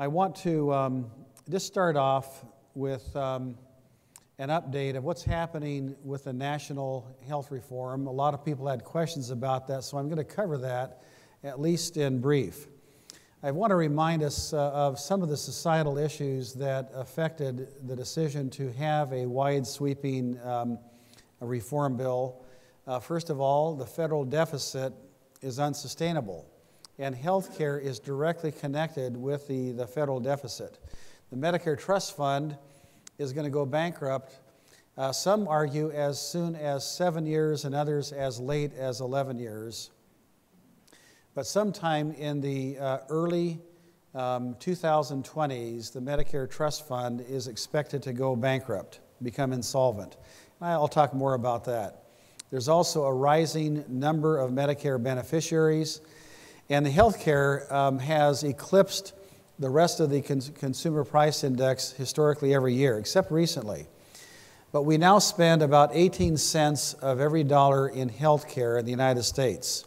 I want to just start off with an update of what's happening with the national health reform. A lot of people had questions about that, so I'm going to cover that at least in brief. I want to remind us of some of the societal issues that affected the decision to have a wide sweeping reform bill. First of all, the federal deficit is unsustainable, and health care is directly connected with the federal deficit. The Medicare Trust Fund is going to go bankrupt. Some argue as soon as 7 years and others as late as 11 years. But sometime in the early 2020s, the Medicare Trust Fund is expected to go bankrupt, become insolvent. I'll talk more about that. There's also a rising number of Medicare beneficiaries, and the health care has eclipsed the rest of the consumer price index historically every year, except recently. But we now spend about 18 cents of every dollar in health care in the United States.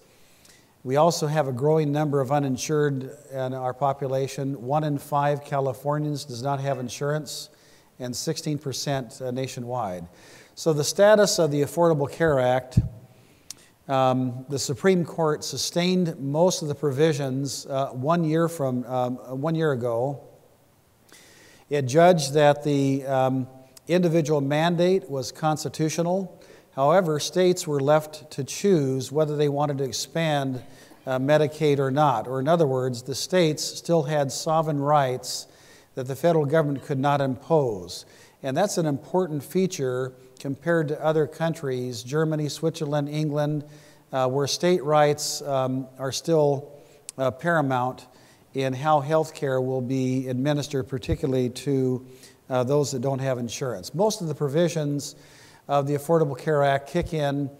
We also have a growing number of uninsured in our population. 1 in 5 Californians does not have insurance, and 16% nationwide. So the status of the Affordable Care Act, the Supreme Court sustained most of the provisions 1 year ago. It judged that the individual mandate was constitutional. However, states were left to choose whether they wanted to expand Medicaid or not. Or in other words, the states still had sovereign rights that the federal government could not impose. And that's an important feature compared to other countries, Germany, Switzerland, England, where state rights are still paramount in how health care will be administered, particularly to those that don't have insurance. Most of the provisions of the Affordable Care Act kick in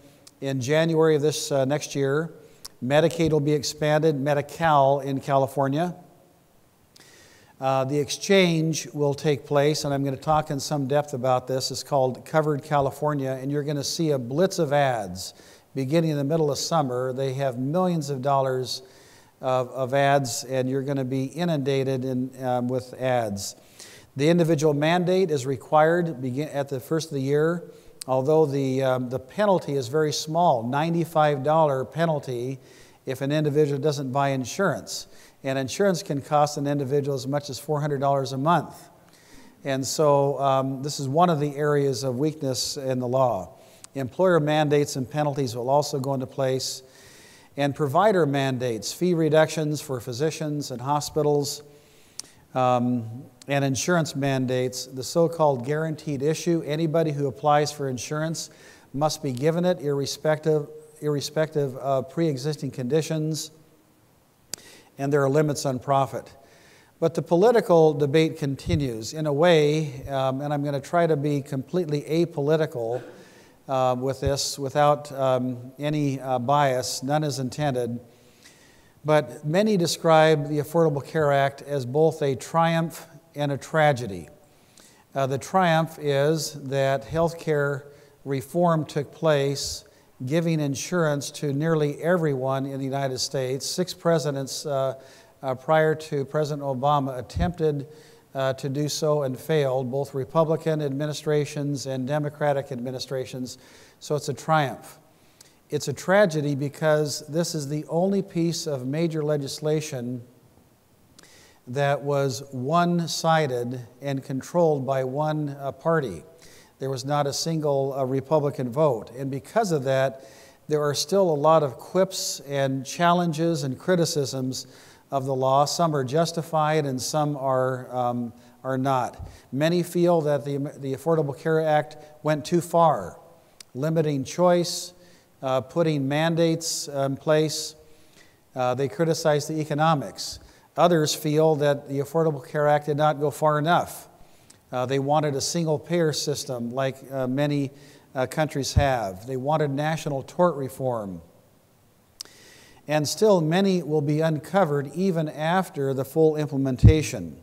January of this next year. Medicaid will be expanded, Medi-Cal in California. The exchange will take place, and I'm going to talk in some depth about this. It's called Covered California, and you're going to see a blitz of ads beginning in the middle of summer. They have millions of dollars of ads, and you're going to be inundated with ads. The individual mandate is required at the first of the year, although the penalty is very small, $95 penalty if an individual doesn't buy insurance. And insurance can cost an individual as much as $400 a month. And so this is one of the areas of weakness in the law. Employer mandates and penalties will also go into place. And provider mandates, fee reductions for physicians and hospitals, and insurance mandates, the so-called guaranteed issue. Anybody who applies for insurance must be given it irrespective of pre-existing conditions. And there are limits on profit. But the political debate continues in a way, and I'm going to try to be completely apolitical with this without any bias, none is intended. But many describe the Affordable Care Act as both a triumph and a tragedy. The triumph is that health care reform took place, giving insurance to nearly everyone in the United States. 6 presidents prior to President Obama attempted to do so and failed, both Republican administrations and Democratic administrations. So it's a triumph. It's a tragedy because this is the only piece of major legislation that was one-sided and controlled by one party. There was not a single Republican vote. And because of that, there are still a lot of quips and challenges and criticisms of the law. Some are justified and some are not. Many feel that the Affordable Care Act went too far, limiting choice, putting mandates in place. They criticize the economics. Others feel that the Affordable Care Act did not go far enough. They wanted a single-payer system like many countries have. They wanted national tort reform. And still, many will be uncovered even after the full implementation.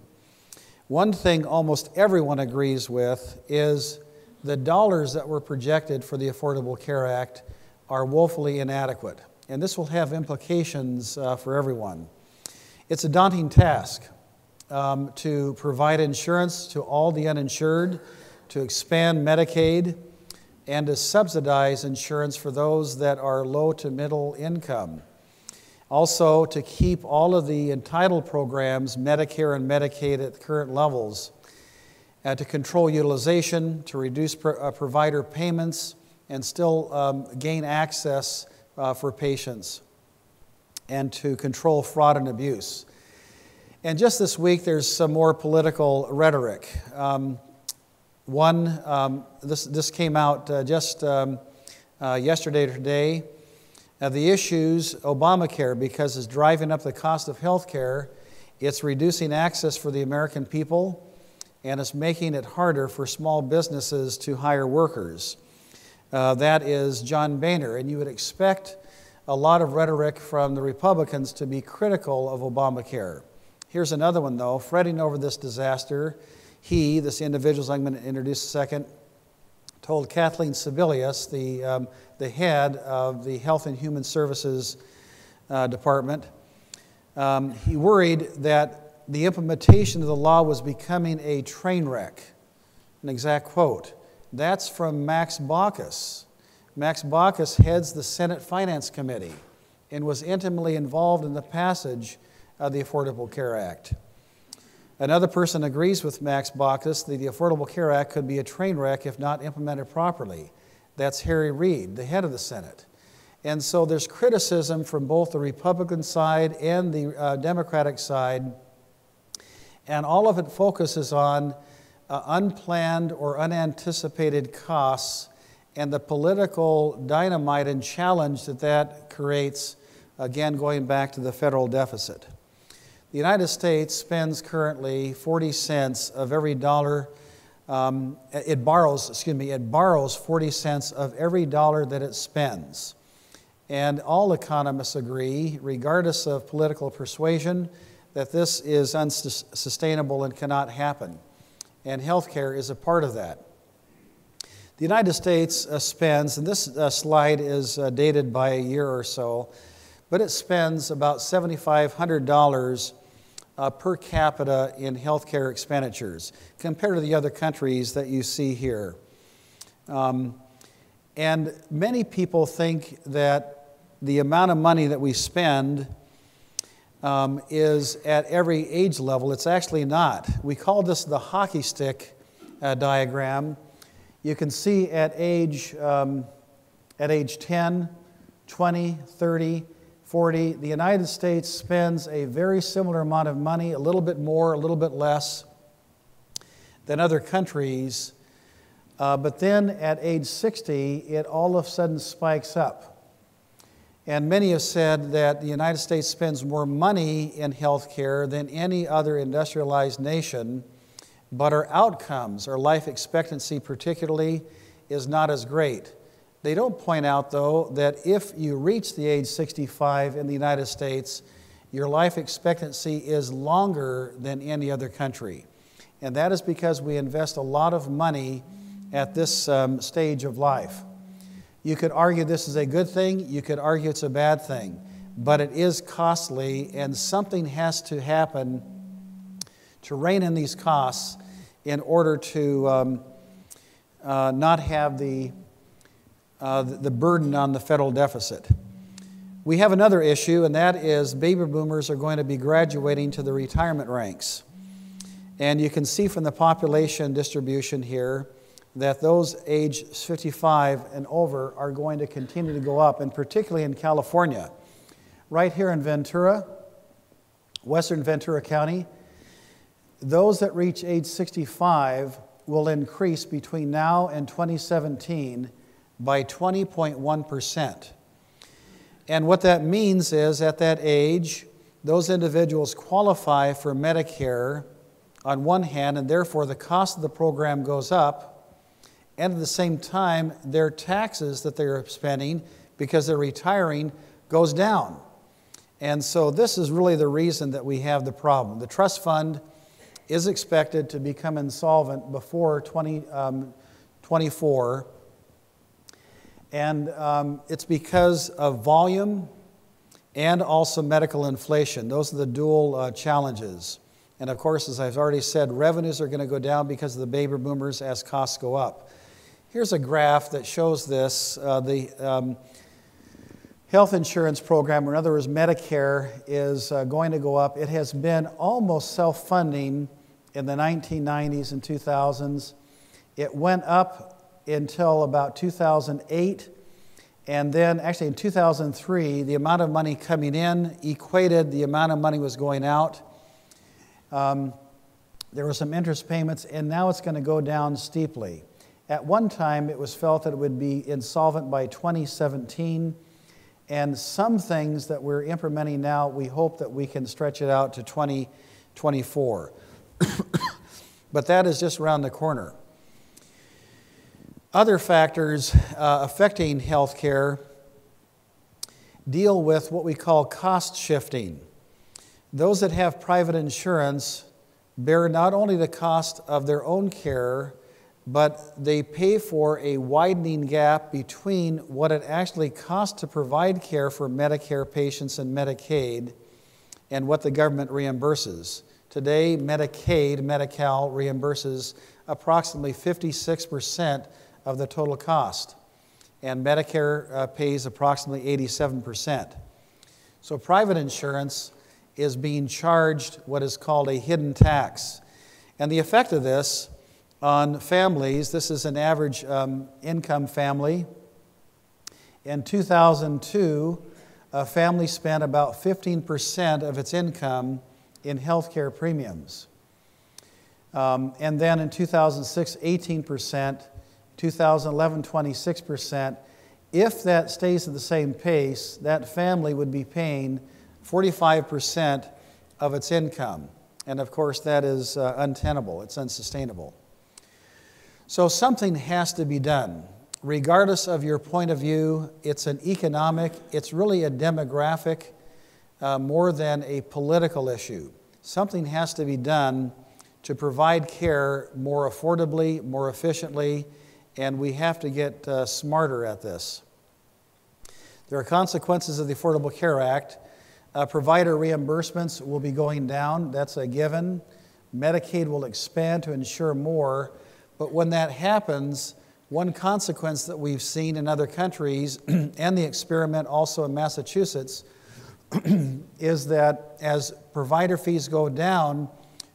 One thing almost everyone agrees with is the dollars that were projected for the Affordable Care Act are woefully inadequate. And this will have implications for everyone. It's a daunting task. to provide insurance to all the uninsured, to expand Medicaid, and to subsidize insurance for those that are low to middle income. Also, to keep all of the entitled programs, Medicare and Medicaid, at the current levels, to control utilization, to reduce provider payments, and still gain access for patients, and to control fraud and abuse. And just this week, there's some more political rhetoric. This came out just yesterday or today. The issues, Obamacare, because it's driving up the cost of health care, it's reducing access for the American people, and it's making it harder for small businesses to hire workers. That is John Boehner, and you would expect a lot of rhetoric from the Republicans to be critical of Obamacare. Here's another one, though, fretting over this disaster. This individual I'm going to introduce in a second, told Kathleen Sebelius, the head of the Health and Human Services Department, he worried that the implementation of the law was becoming a train wreck. An exact quote. That's from Max Baucus. Max Baucus heads the Senate Finance Committee and was intimately involved in the passage of the Affordable Care Act. Another person agrees with Max Baucus that the Affordable Care Act could be a train wreck if not implemented properly. That's Harry Reid, the head of the Senate. And so there's criticism from both the Republican side and the Democratic side, and all of it focuses on unplanned or unanticipated costs and the political dynamite and challenge that creates, again, going back to the federal deficit. The United States spends currently 40 cents of every dollar. It borrows 40 cents of every dollar that it spends. And all economists agree, regardless of political persuasion, that this is unsustainable and cannot happen. And healthcare is a part of that. The United States spends, and this slide is dated by a year or so, but it spends about $7,500 per capita in healthcare expenditures compared to the other countries that you see here. And many people think that the amount of money that we spend is at every age level. It's actually not. We call this the hockey stick diagram. You can see at age 10, 20, 30, 40, the United States spends a very similar amount of money, a little bit more, a little bit less than other countries. But then at age 60, it all of a sudden spikes up. And many have said that the United States spends more money in health care than any other industrialized nation, but our outcomes, our life expectancy particularly, is not as great. They don't point out, though, that if you reach the age 65 in the United States, your life expectancy is longer than any other country. And that is because we invest a lot of money at this stage of life. You could argue this is a good thing, you could argue it's a bad thing, but it is costly, and something has to happen to rein in these costs in order to not have the burden on the federal deficit. We have another issue, and that is baby boomers are going to be graduating to the retirement ranks. And you can see from the population distribution here that those age 55 and over are going to continue to go up, and particularly in California. Right here in Ventura, Western Ventura County, those that reach age 65 will increase between now and 2017 by 20.1%. And what that means is at that age, those individuals qualify for Medicare on one hand, and therefore the cost of the program goes up, and at the same time, their taxes that they're spending because they're retiring goes down. And so this is really the reason that we have the problem. The trust fund is expected to become insolvent before 2024. And it's because of volume and also medical inflation. Those are the dual challenges. And of course, as I've already said, revenues are going to go down because of the baby boomers as costs go up. Here's a graph that shows this. The health insurance program, or in other words, Medicare, is going to go up. It has been almost self-funding in the 1990s and 2000s. It went up until about 2008. And then actually in 2003, the amount of money coming in equated the amount of money was going out. There were some interest payments, and now it's going to go down steeply. At one time, it was felt that it would be insolvent by 2017, and some things that we're implementing now, we hope that we can stretch it out to 2024. But that is just around the corner. Other factors affecting health care deal with what we call cost shifting. Those that have private insurance bear not only the cost of their own care, but they pay for a widening gap between what it actually costs to provide care for Medicare patients and Medicaid and what the government reimburses. Today, Medicaid, Medi-Cal, reimburses approximately 56% of the total cost, and Medicare pays approximately 87%. So private insurance is being charged what is called a hidden tax. And the effect of this on families, this is an average income family. In 2002, a family spent about 15% of its income in health care premiums. And then in 2006, 18%, 2011, 26%. If that stays at the same pace, that family would be paying 45% of its income. And of course, that is untenable. It's unsustainable. So something has to be done. Regardless of your point of view, it's an economic, it's really a demographic more than a political issue. Something has to be done to provide care more affordably, more efficiently, and we have to get smarter at this. There are consequences of the Affordable Care Act. Provider reimbursements will be going down. That's a given. Medicaid will expand to insure more. But when that happens, one consequence that we've seen in other countries, and the experiment also in Massachusetts, is that as provider fees go down,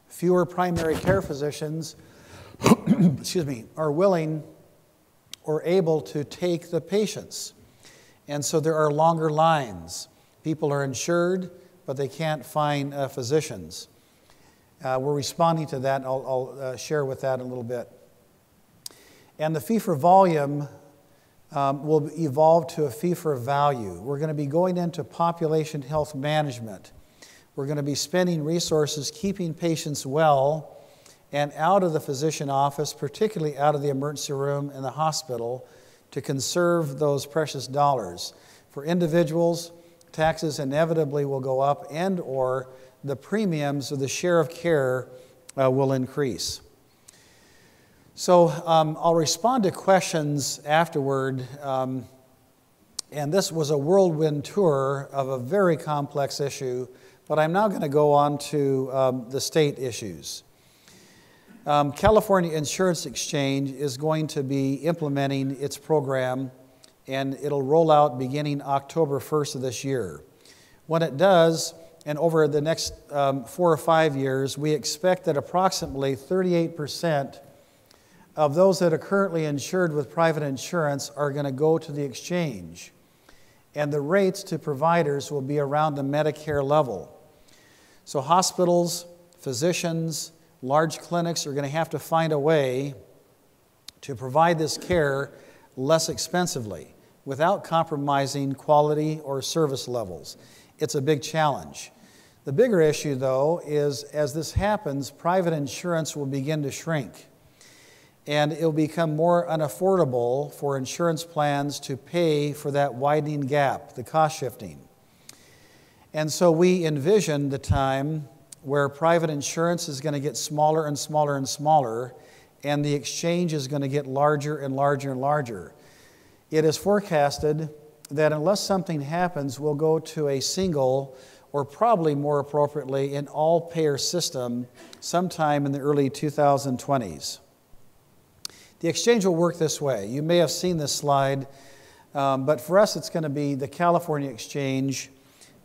fewer primary care physicians are willing or able to take the patients. And so there are longer lines. People are insured, but they can't find physicians. We're responding to that, and I'll share with that in a little bit. And the fee for volume will evolve to a fee for value. We're going to be going into population health management. We're going to be spending resources keeping patients well and out of the physician office, particularly out of the emergency room and the hospital, to conserve those precious dollars. For individuals, taxes inevitably will go up, and or the premiums or the share of care will increase. So I'll respond to questions afterward. And this was a whirlwind tour of a very complex issue, but I'm now going to go on to the state issues. California Insurance Exchange is going to be implementing its program, and it'll roll out beginning October 1st of this year. When it does, and over the next 4 or 5 years, we expect that approximately 38% of those that are currently insured with private insurance are going to go to the exchange. And the rates to providers will be around the Medicare level. So hospitals, physicians, large clinics are going to have to find a way to provide this care less expensively without compromising quality or service levels. It's a big challenge. The bigger issue, though, is as this happens, private insurance will begin to shrink. And it will become more unaffordable for insurance plans to pay for that widening gap, the cost shifting. And so we envision the time where private insurance is going to get smaller and smaller and smaller, and the exchange is going to get larger and larger and larger. It is forecasted that unless something happens, we'll go to a single or probably more appropriately, an all-payer system sometime in the early 2020s. The exchange will work this way. You may have seen this slide, but for us it's going to be the California Exchange,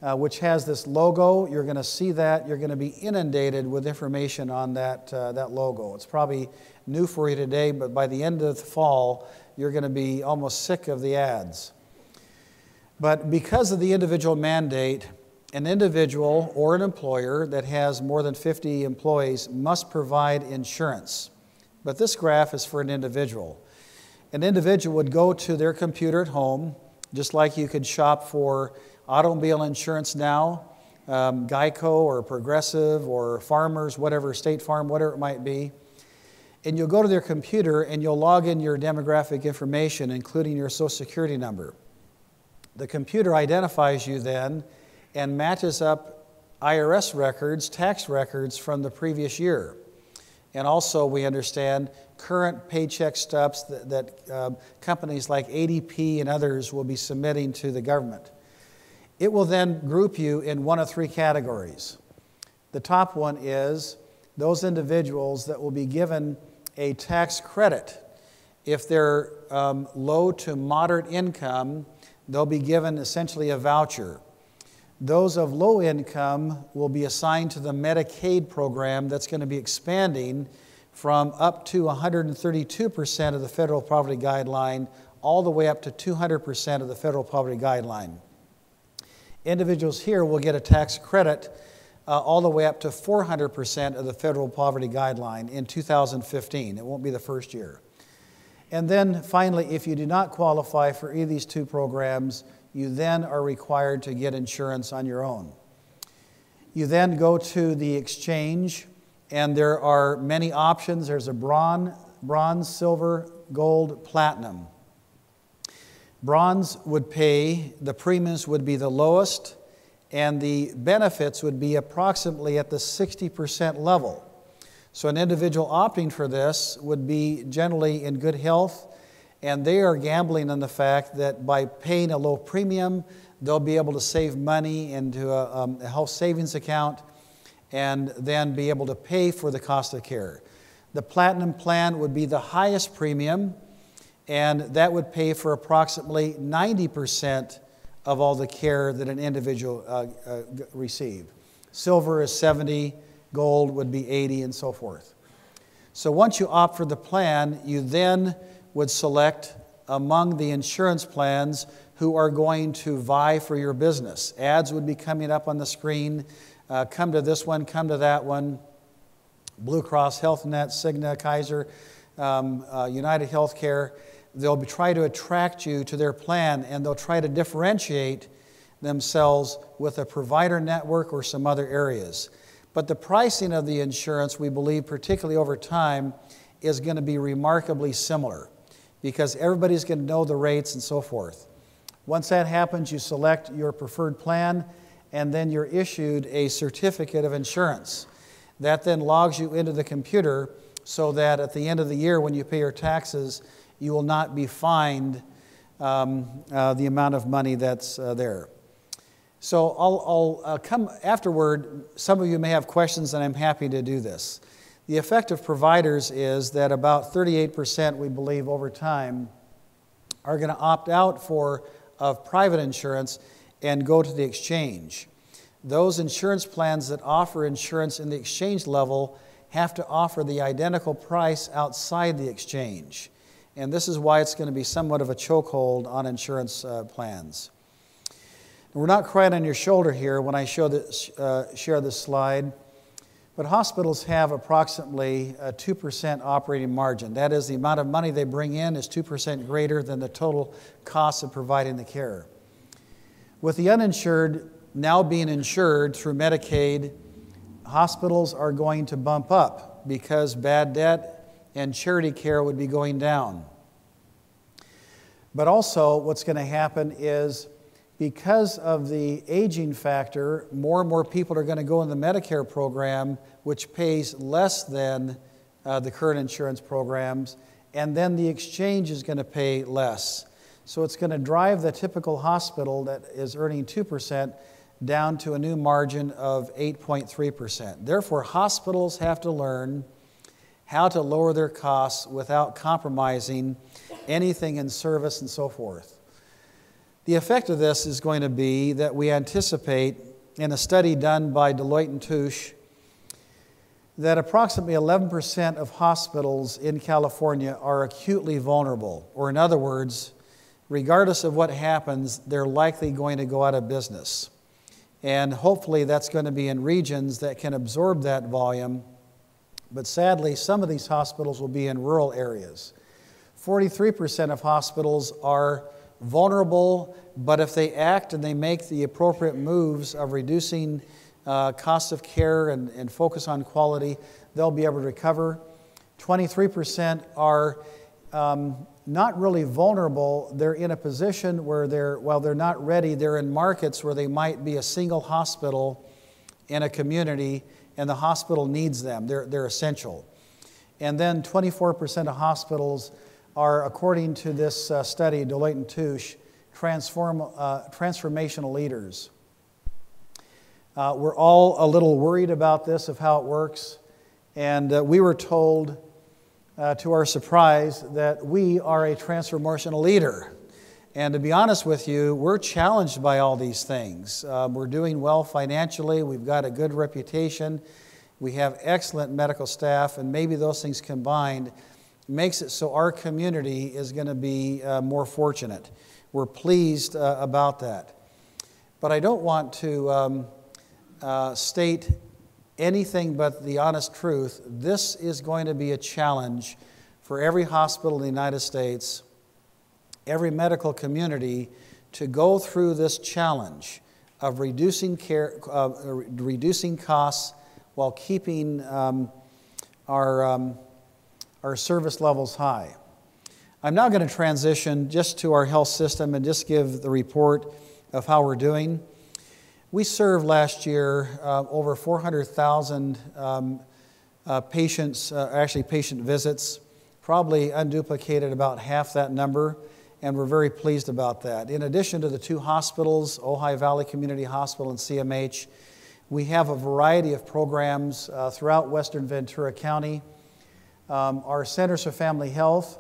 which has this logo. You're going to see that. You're going to be inundated with information on that logo. It's probably new for you today, but by the end of the fall, you're going to be almost sick of the ads. But because of the individual mandate, an individual or an employer that has more than 50 employees must provide insurance. But this graph is for an individual. An individual would go to their computer at home, just like you could shop for automobile insurance now, Geico or Progressive or Farmers, whatever, State Farm, whatever it might be. And you'll go to their computer and you'll log in your demographic information, including your Social Security number. The computer identifies you then and matches up IRS records, tax records from the previous year. And also, we understand current paycheck stubs that companies like ADP and others will be submitting to the government. It will then group you in one of three categories. The top one is those individuals that will be given a tax credit. If they're low to moderate income, they'll be given essentially a voucher. Those of low income will be assigned to the Medicaid program that's going to be expanding from up to 132% of the federal poverty guideline all the way up to 200% of the federal poverty guideline. Individuals here will get a tax credit all the way up to 400% of the federal poverty guideline in 2015. It won't be the first year. And then finally, if you do not qualify for either of these two programs, you then are required to get insurance on your own. You then go to the exchange, and there are many options. There's a bronze, silver, gold, platinum. Bronze would pay, the premiums would be the lowest, and the benefits would be approximately at the 60% level. So an individual opting for this would be generally in good health, and they are gambling on the fact that by paying a low premium, they'll be able to save money into a health savings account and then be able to pay for the cost of care. The platinum plan would be the highest premium, and that would pay for approximately 90% of all the care that an individual received. Silver is 70, gold would be 80, and so forth. So once you opt for the plan, you then would select among the insurance plans who are going to vie for your business. Ads would be coming up on the screen. Come to this one, come to that one. Blue Cross, Health Net, Cigna, Kaiser, United Healthcare. They'll try to attract you to their plan, and they'll try to differentiate themselves with a provider network or some other areas. But the pricing of the insurance, we believe, particularly over time, is going to be remarkably similar because everybody's going to know the rates and so forth. Once that happens, you select your preferred plan, and then you're issued a certificate of insurance. That then logs you into the computer so that at the end of the year when you pay your taxes, you will not be fined the amount of money that's there. So I'll come afterward. Some of you may have questions, and I'm happy to do this. The effect of providers is that about 38%, we believe, over time, are going to opt out of private insurance and go to the exchange. Those insurance plans that offer insurance in the exchange level have to offer the identical price outside the exchange. And this is why it's going to be somewhat of a chokehold on insurance plans. We're not crying on your shoulder here when I share this slide, but hospitals have approximately a 2% operating margin. That is, the amount of money they bring in is 2% greater than the total cost of providing the care. With the uninsured now being insured through Medicaid, hospitals are going to bump up because bad debt and charity care would be going down. But also what's going to happen is because of the aging factor, more and more people are going to go in the Medicare program, which pays less than the current insurance programs, and then the exchange is going to pay less. So it's going to drive the typical hospital that is earning 2% down to a new margin of 8.3%. Therefore, hospitals have to learn how to lower their costs without compromising anything in service and so forth. The effect of this is going to be that we anticipate, in a study done by Deloitte & Touche, that approximately 11% of hospitals in California are acutely vulnerable, or in other words, regardless of what happens, they're likely going to go out of business. And hopefully that's going to be in regions that can absorb that volume, but sadly some of these hospitals will be in rural areas. 43% of hospitals are vulnerable, but if they act and they make the appropriate moves of reducing costs of care and focus on quality, they'll be able to recover. 23% are not really vulnerable. They're in a position where while they're not ready, they're in markets where they might be a single hospital in a community and the hospital needs them. They're essential. And then 24% of hospitals are, according to this study, Deloitte & Touche, transformational leaders. We're all a little worried about this, of how it works, and we were told, to our surprise, that we are a transformational leader. And to be honest with you, we're challenged by all these things. We're doing well financially, we've got a good reputation, we have excellent medical staff, and maybe those things combined makes it so our community is going to be more fortunate. We're pleased about that. But I don't want to state anything but the honest truth. This is going to be a challenge for every hospital in the United States, every medical community, to go through this challenge of reducing costs while keeping our service levels high. I'm now going to transition just to our health system and just give the report of how we're doing. We served last year over 400,000 patient visits, probably unduplicated about half that number, and we're very pleased about that. In addition to the two hospitals, Ojai Valley Community Hospital and CMH, we have a variety of programs throughout Western Ventura County. Our Centers for Family Health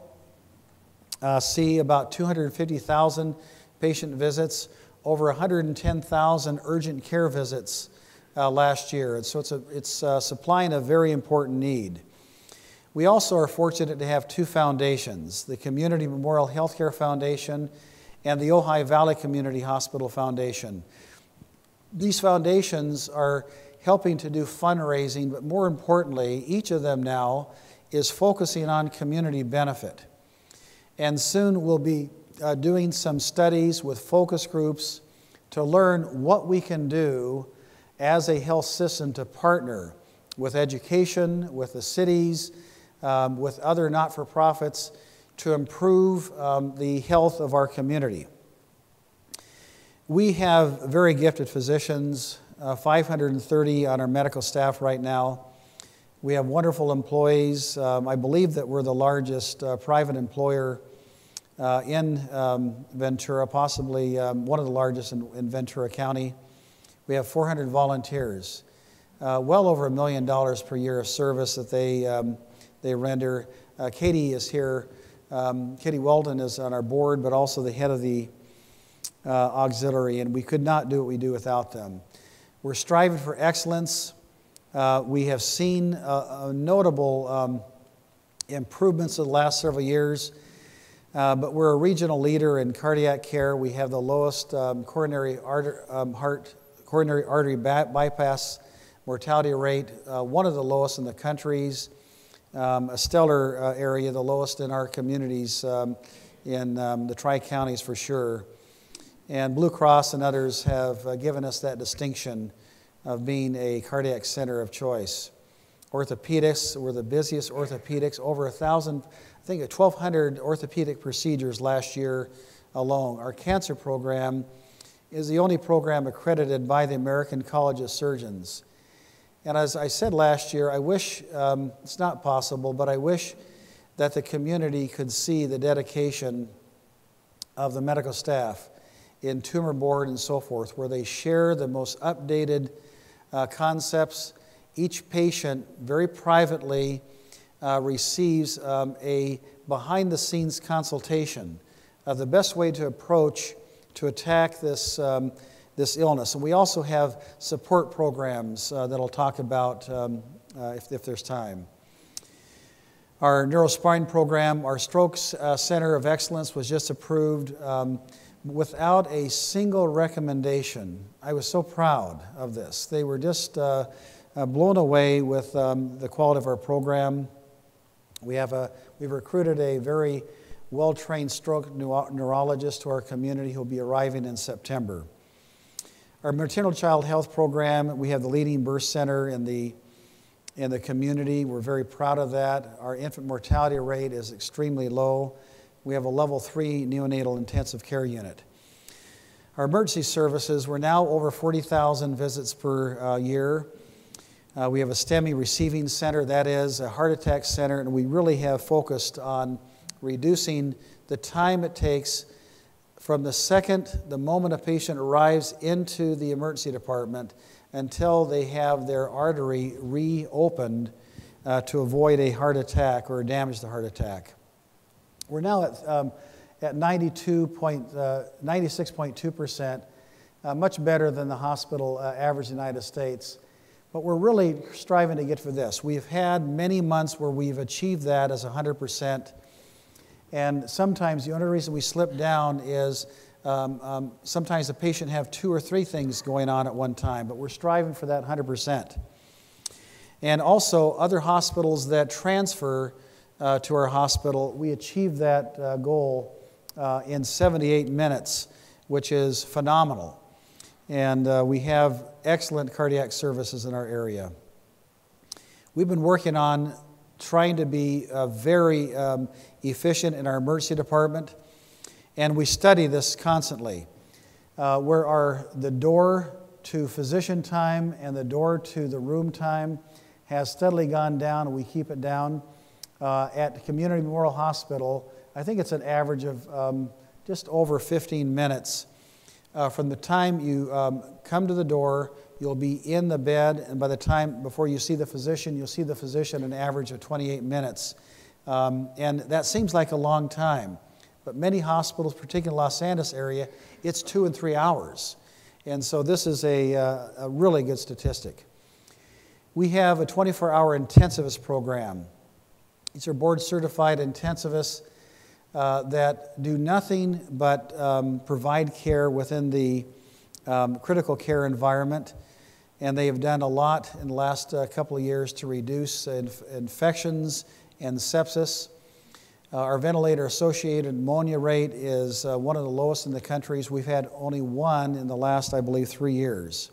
see about 250,000 patient visits, over 110,000 urgent care visits last year. And so it's supplying a very important need. We also are fortunate to have two foundations, the Community Memorial Healthcare Foundation and the Ojai Valley Community Hospital Foundation. These foundations are helping to do fundraising, but more importantly, each of them now is focusing on community benefit. And soon we'll be doing some studies with focus groups to learn what we can do as a health system to partner with education, with the cities, with other not-for-profits to improve the health of our community. We have very gifted physicians, 530 on our medical staff right now. We have wonderful employees. I believe that we're the largest private employer in Ventura, possibly one of the largest in Ventura County. We have 400 volunteers, well over $1 million per year of service that they render. Katie is here. Katie Weldon is on our board, but also the head of the auxiliary, and we could not do what we do without them. We're striving for excellence. We have seen notable improvements in the last several years, but we're a regional leader in cardiac care. We have the lowest coronary artery bypass mortality rate, one of the lowest in the countries, a stellar area, the lowest in our communities in the Tri-Counties for sure. And Blue Cross and others have given us that distinction of being a cardiac center of choice. Orthopedics, we're the busiest orthopedics, over 1,000, I think 1,200 orthopedic procedures last year alone. Our cancer program is the only program accredited by the American College of Surgeons. And as I said last year, I wish, it's not possible, but I wish that the community could see the dedication of the medical staff in tumor board and so forth, where they share the most updated concepts. Each patient very privately receives a behind-the-scenes consultation of the best way to approach to attack this illness. And we also have support programs that I'll talk about if there's time. Our neurospine program, our stroke center of excellence was just approved without a single recommendation. I was so proud of this. They were just blown away with the quality of our program. We've recruited a very well-trained stroke neurologist to our community who will be arriving in September. Our maternal child health program, we have the leading birth center in the community. We're very proud of that. Our infant mortality rate is extremely low. We have a level 3 neonatal intensive care unit. Our emergency services, we're now over 40,000 visits per year. We have a STEMI receiving center, that is a heart attack center, and we really have focused on reducing the time it takes from the moment a patient arrives into the emergency department until they have their artery reopened to avoid a heart attack or damage to the heart attack. We're now at 96.2%, much better than the hospital average in the United States. But we're really striving to get for this. We've had many months where we've achieved that as 100%. And sometimes the only reason we slip down is sometimes the patient have 2 or 3 things going on at one time, but we're striving for that 100%. And also other hospitals that transfer to our hospital, we achieved that goal in 78 minutes, which is phenomenal. And we have excellent cardiac services in our area. We've been working on trying to be very efficient in our emergency department, and we study this constantly. Where the door to physician time and the door to the room time has steadily gone down, and we keep it down. At Community Memorial Hospital, I think it's an average of just over 15 minutes. From the time you come to the door, you'll be in the bed, and by the time before you see the physician, you'll see the physician an average of 28 minutes. And that seems like a long time, but many hospitals, particularly in the Los Angeles area, it's 2 and 3 hours. And so this is a really good statistic. We have a 24-hour intensivist program. These are board-certified intensivists that do nothing but provide care within the critical care environment. And they have done a lot in the last couple of years to reduce infections and sepsis. Our ventilator-associated pneumonia rate is one of the lowest in the country. We've had only 1 in the last, I believe, 3 years.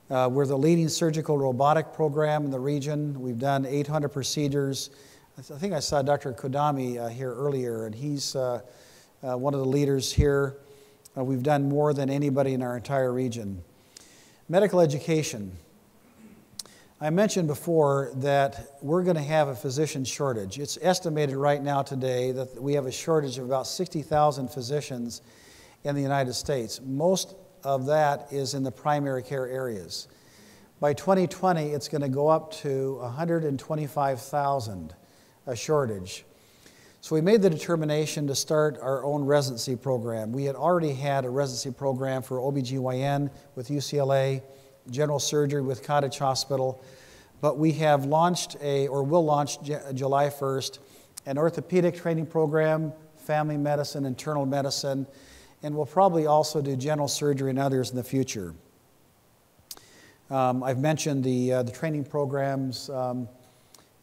We're the leading surgical robotic program in the region. We've done 800 procedures. I think I saw Dr. Kodami here earlier, and he's one of the leaders here. We've done more than anybody in our entire region. Medical education. I mentioned before that we're going to have a physician shortage. It's estimated right now today that we have a shortage of about 60,000 physicians in the United States. Most of that is in the primary care areas. By 2020, it's going to go up to 125,000, a shortage. So we made the determination to start our own residency program. We had already had a residency program for OBGYN with UCLA, general surgery with Cottage Hospital, but we have launched will launch July 1st, an orthopedic training program, family medicine, internal medicine, and we'll probably also do general surgery and others in the future. I've mentioned the training programs, and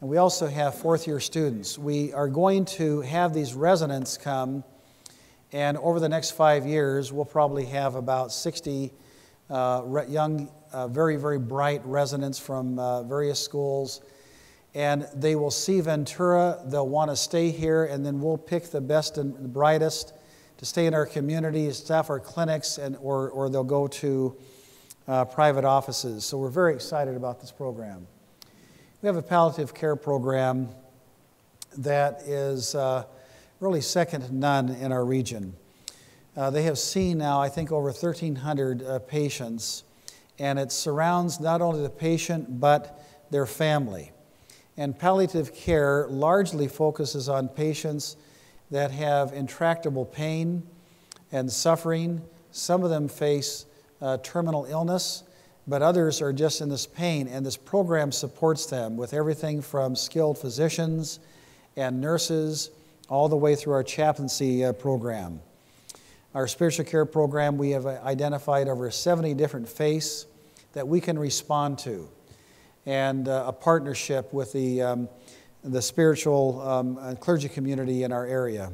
we also have fourth-year students. We are going to have these residents come, and over the next 5 years, we'll probably have about 60 young, very, very bright residents from various schools, and they will see Ventura. They'll want to stay here, and then we'll pick the best and the brightest to stay in our community, staff our clinics, or they'll go to private offices. So we're very excited about this program. We have a palliative care program that is really second to none in our region. They have seen now, I think, over 1,300 patients, and it surrounds not only the patient but their family. And palliative care largely focuses on patients that have intractable pain and suffering. Some of them face terminal illness, but others are just in this pain, and this program supports them with everything from skilled physicians and nurses all the way through our chaplaincy program. Our spiritual care program, we have identified over 70 different faiths that we can respond to, and a partnership with the spiritual clergy community in our area.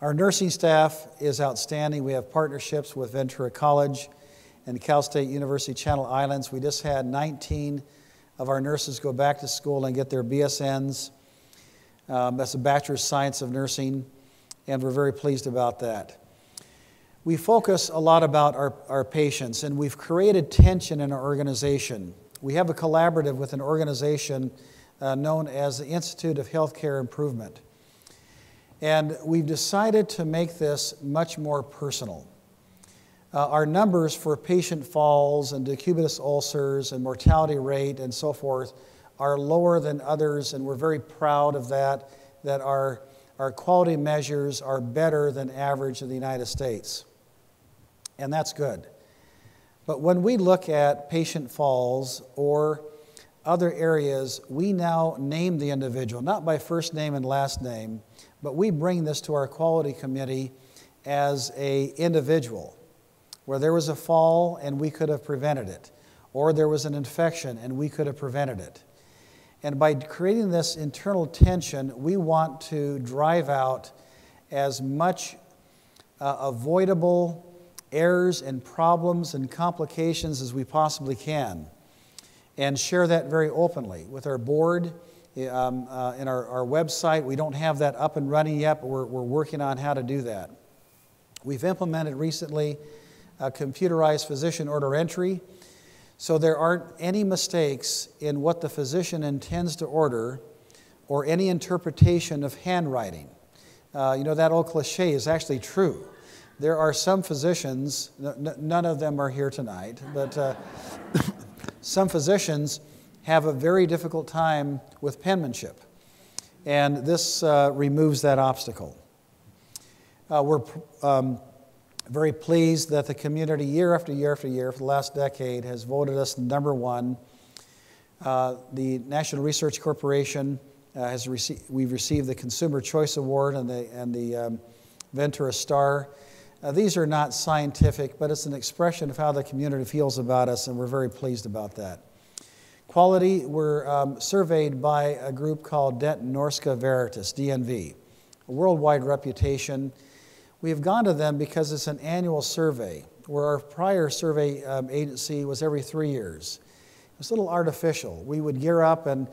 Our nursing staff is outstanding. We have partnerships with Ventura College and Cal State University Channel Islands. We just had 19 of our nurses go back to school and get their BSNs. That's a Bachelor of Science of Nursing, and we're very pleased about that. We focus a lot about our patients, and we've created tension in our organization. We have a collaborative with an organization known as the Institute of Healthcare Improvement. And we've decided to make this much more personal. Our numbers for patient falls and decubitus ulcers and mortality rate and so forth are lower than others, and we're very proud of that our quality measures are better than average in the United States. And that's good. But when we look at patient falls or other areas, we now name the individual, not by first name and last name, but we bring this to our quality committee as an individual, where there was a fall and we could have prevented it, or there was an infection and we could have prevented it. And by creating this internal tension, we want to drive out as much avoidable errors and problems and complications as we possibly can, and share that very openly with our board, in our website. We don't have that up and running yet, but we're working on how to do that. We've implemented recently computerized physician order entry, so there aren't any mistakes in what the physician intends to order or any interpretation of handwriting. That old cliche is actually true. There are some physicians, none of them are here tonight, but some physicians have a very difficult time with penmanship, and this removes that obstacle. We're very pleased that the community year after year after year for the last decade has voted us number one. The National Research Corporation we've received the Consumer Choice Award and the Ventura Star. These are not scientific, but it's an expression of how the community feels about us, and we're very pleased about that. Quality, we're surveyed by a group called Det Norska Veritas, DNV, a worldwide reputation. We have gone to them because it's an annual survey, where our prior survey agency was every 3 years. It was a little artificial. We would gear up and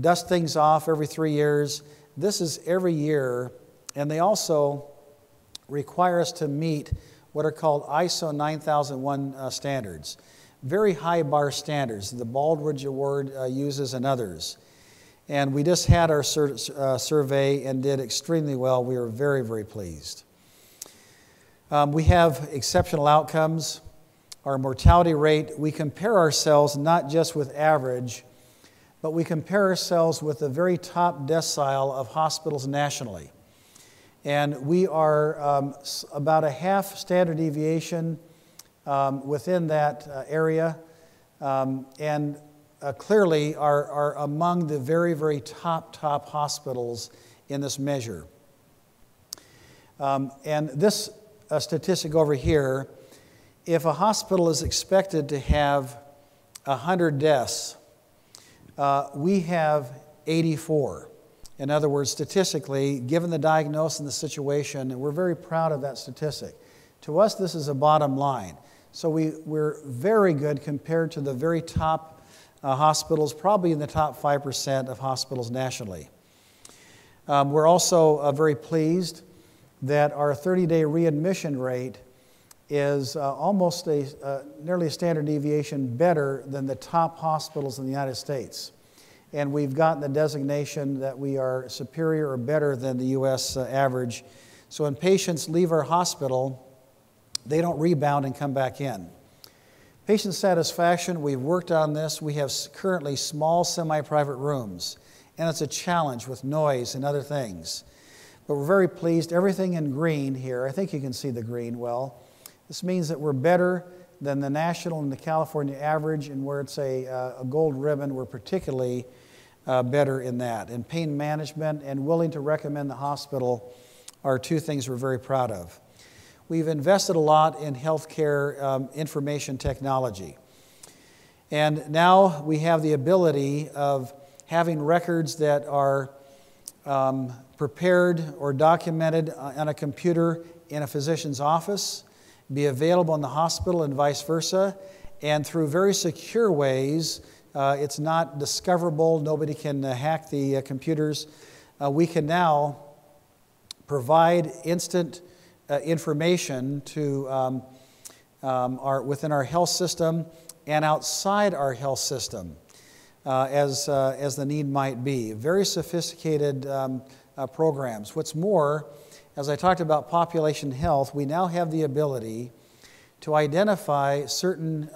dust things off every 3 years. This is every year, and they also require us to meet what are called ISO 9001 standards. Very high bar standards, the Baldrige Award uses and others. And we just had our survey and did extremely well. We were very, very pleased. We have exceptional outcomes. Our mortality rate, we compare ourselves not just with average, but we compare ourselves with the very top decile of hospitals nationally. And we are about a half standard deviation within that area, and clearly are among the very, very top hospitals in this measure. And this statistic over here, if a hospital is expected to have 100 deaths, we have 84. In other words, statistically, given the diagnosis and the situation, and we're very proud of that statistic. To us, this is a bottom line. So we're very good compared to the very top hospitals, probably in the top 5% of hospitals nationally. We're also very pleased that our 30-day readmission rate is almost nearly a standard deviation better than the top hospitals in the United States. And we've gotten the designation that we are superior or better than the U.S. average. So when patients leave our hospital, they don't rebound and come back in. Patient satisfaction, we've worked on this. We have currently small semi-private rooms, and it's a challenge with noise and other things. But we're very pleased. Everything in green here, I think you can see the green well. This means that we're better than the national and the California average, and where it's a gold ribbon, we're particularly better in that. And pain management and willing to recommend the hospital are two things we're very proud of. We've invested a lot in healthcare information technology. And now we have the ability of having records that are prepared or documented on a computer in a physician's office, be available in the hospital and vice versa, and through very secure ways. It's not discoverable. Nobody can hack the computers. We can now provide instant information to within our health system and outside our health system as the need might be. Very sophisticated programs. What's more, as I talked about population health, we now have the ability to identify certain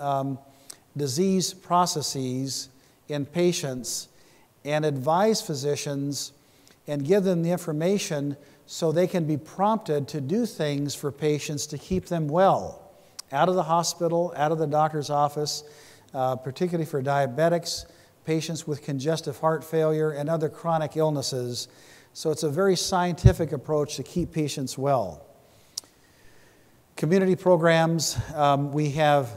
disease processes in patients and advise physicians and give them the information so they can be prompted to do things for patients to keep them well, out of the hospital, out of the doctor's office, particularly for diabetics, patients with congestive heart failure, and other chronic illnesses. So it's a very scientific approach to keep patients well. Community programs, we have,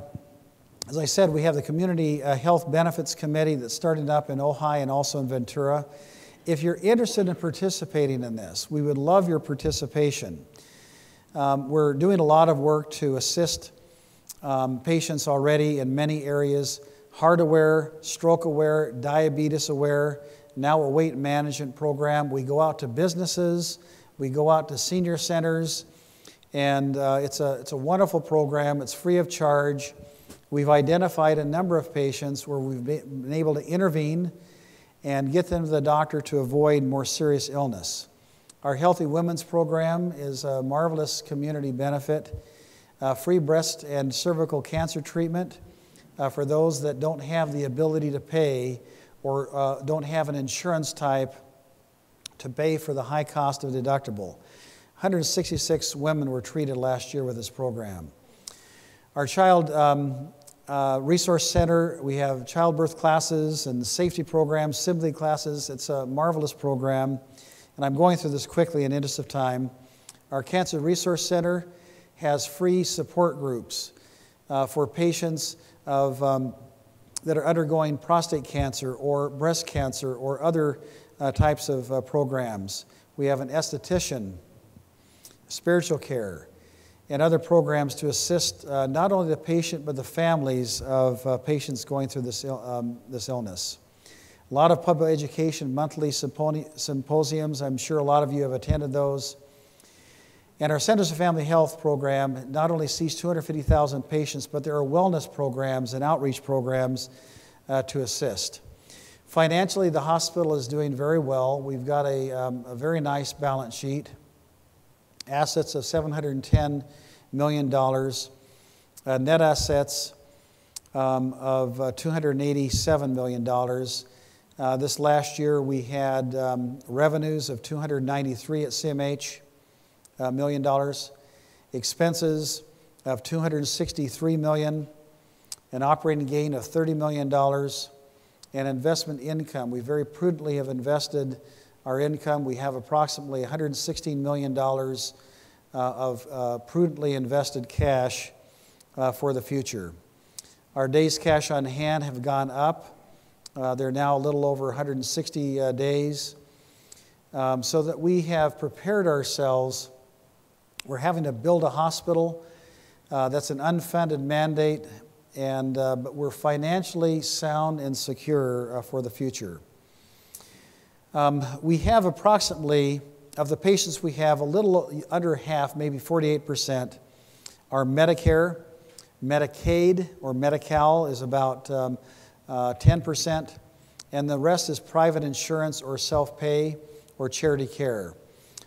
as I said, we have the Community Health Benefits Committee that's starting up in Ojai and also in Ventura. If you're interested in participating in this, we would love your participation. We're doing a lot of work to assist patients already in many areas: heart aware, stroke aware, diabetes aware, now a weight management program. We go out to businesses, we go out to senior centers, and it's a wonderful program. It's free of charge. We've identified a number of patients where we've been able to intervene and get them to the doctor to avoid more serious illness. Our Healthy Women's program is a marvelous community benefit. Free breast and cervical cancer treatment for those that don't have the ability to pay or don't have an insurance type to pay for the high cost of deductible. 166 women were treated last year with this program. Our Child Resource Center, we have childbirth classes and safety programs, sibling classes. It's a marvelous program, and I'm going through this quickly in the interest of time. Our Cancer Resource Center has free support groups for patients that are undergoing prostate cancer or breast cancer or other types of programs. We have an esthetician, spiritual care, and other programs to assist not only the patient but the families of patients going through this illness. A lot of public education monthly symposiums. I'm sure a lot of you have attended those. And our Centers of Family Health program not only sees 250,000 patients, but there are wellness programs and outreach programs to assist. Financially, the hospital is doing very well. We've got a very nice balance sheet. Assets of $710 million, net assets of $287 million. This last year we had revenues of $293 at CMH million, expenses of $263 million, an operating gain of $30 million, and investment income. We very prudently have invested our income. We have approximately $116 million of prudently invested cash for the future. Our days cash on hand have gone up. They're now a little over 160 days, so that we have prepared ourselves. We're having to build a hospital. That's an unfunded mandate, and but we're financially sound and secure for the future. We have approximately, of the patients we have, a little under half, maybe 48%, are Medicare. Medicaid or Medi-Cal is about 10%, and the rest is private insurance or self-pay or charity care.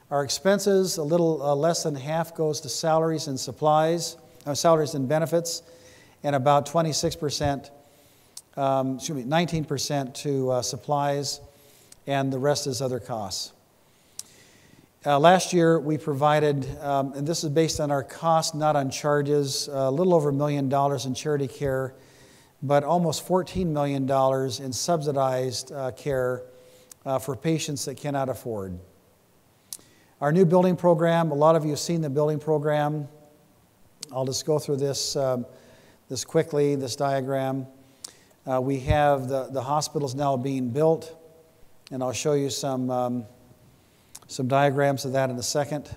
Our expenses, a little less than half goes to salaries and supplies, salaries and benefits, and about 19% to supplies, and the rest is other costs. Last year, we provided, and this is based on our cost, not on charges, a little over $1 million in charity care, but almost $14 million in subsidized care for patients that cannot afford. Our new building program, a lot of you have seen the building program. I'll just go through this quickly, this diagram. We have the hospitals now being built, and I'll show you some diagrams of that in a second.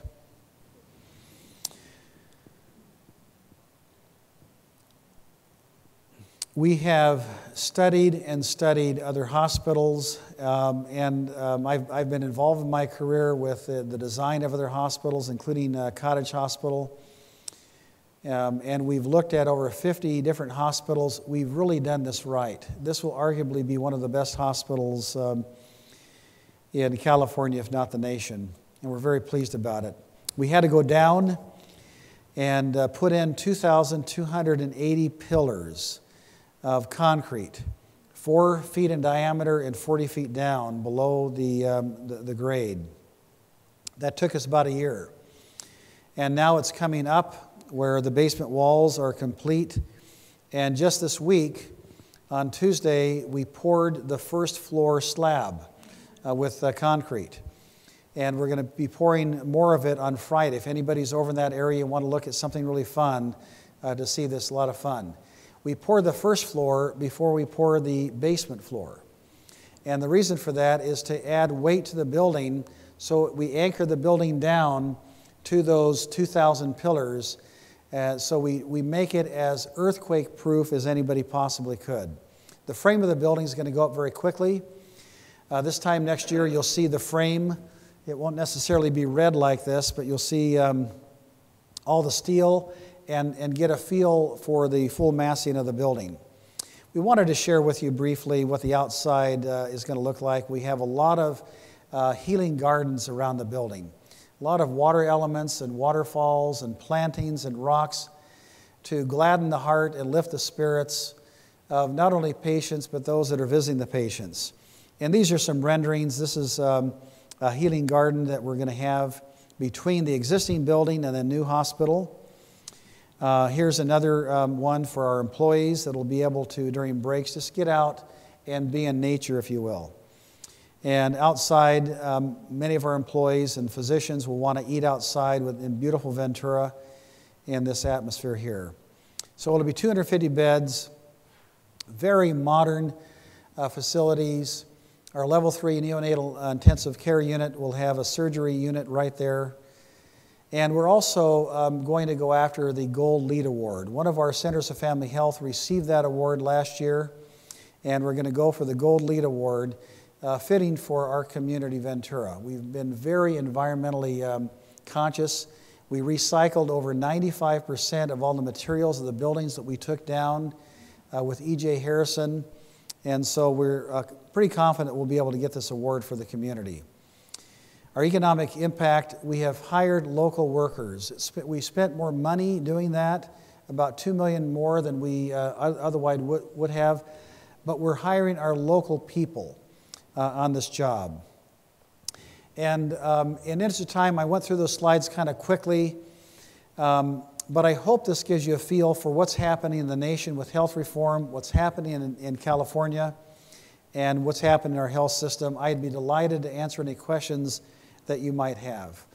We have studied and studied other hospitals, and I've been involved in my career with the design of other hospitals, including Cottage Hospital. And we've looked at over 50 different hospitals. We've really done this right. This will arguably be one of the best hospitals in California, if not the nation, and we're very pleased about it. We had to go down and put in 2,280 pillars of concrete, 4 feet in diameter and 40 feet down below the grade. That took us about a year. And now it's coming up where the basement walls are complete. And just this week, on Tuesday, we poured the first floor slab with concrete. And we're going to be pouring more of it on Friday. If anybody's over in that area and want to look at something really fun to see this, a lot of fun. We pour the first floor before we pour the basement floor. And the reason for that is to add weight to the building, so we anchor the building down to those 2,000 pillars, so we make it as earthquake-proof as anybody possibly could. The frame of the building is going to go up very quickly. This time next year, you'll see the frame. It won't necessarily be red like this, but you'll see all the steel and get a feel for the full massing of the building. We wanted to share with you briefly what the outside is going to look like. We have a lot of healing gardens around the building, a lot of water elements and waterfalls and plantings and rocks to gladden the heart and lift the spirits of not only patients but those that are visiting the patients. And these are some renderings. This is a healing garden that we're going to have between the existing building and the new hospital. Here's another one for our employees that will be able to, during breaks, just get out and be in nature, if you will. And outside, many of our employees and physicians will want to eat outside in beautiful Ventura in this atmosphere here. So it'll be 250 beds, very modern facilities. Our level 3 neonatal intensive care unit will have a surgery unit right there. And we're also going to go after the Gold Lead Award. One of our Centers of Family Health received that award last year, and we're going to go for the Gold Lead Award, fitting for our community, Ventura. We've been very environmentally conscious. We recycled over 95% of all the materials of the buildings that we took down with E.J. Harrison, and so we're pretty confident we'll be able to get this award for the community. Our economic impact, we have hired local workers. We spent more money doing that, about $2 million more than we otherwise would have, but we're hiring our local people on this job. And in interest of time, I went through those slides kind of quickly, but I hope this gives you a feel for what's happening in the nation with health reform, what's happening in California, and what's happening in our health system. I'd be delighted to answer any questions that you might have.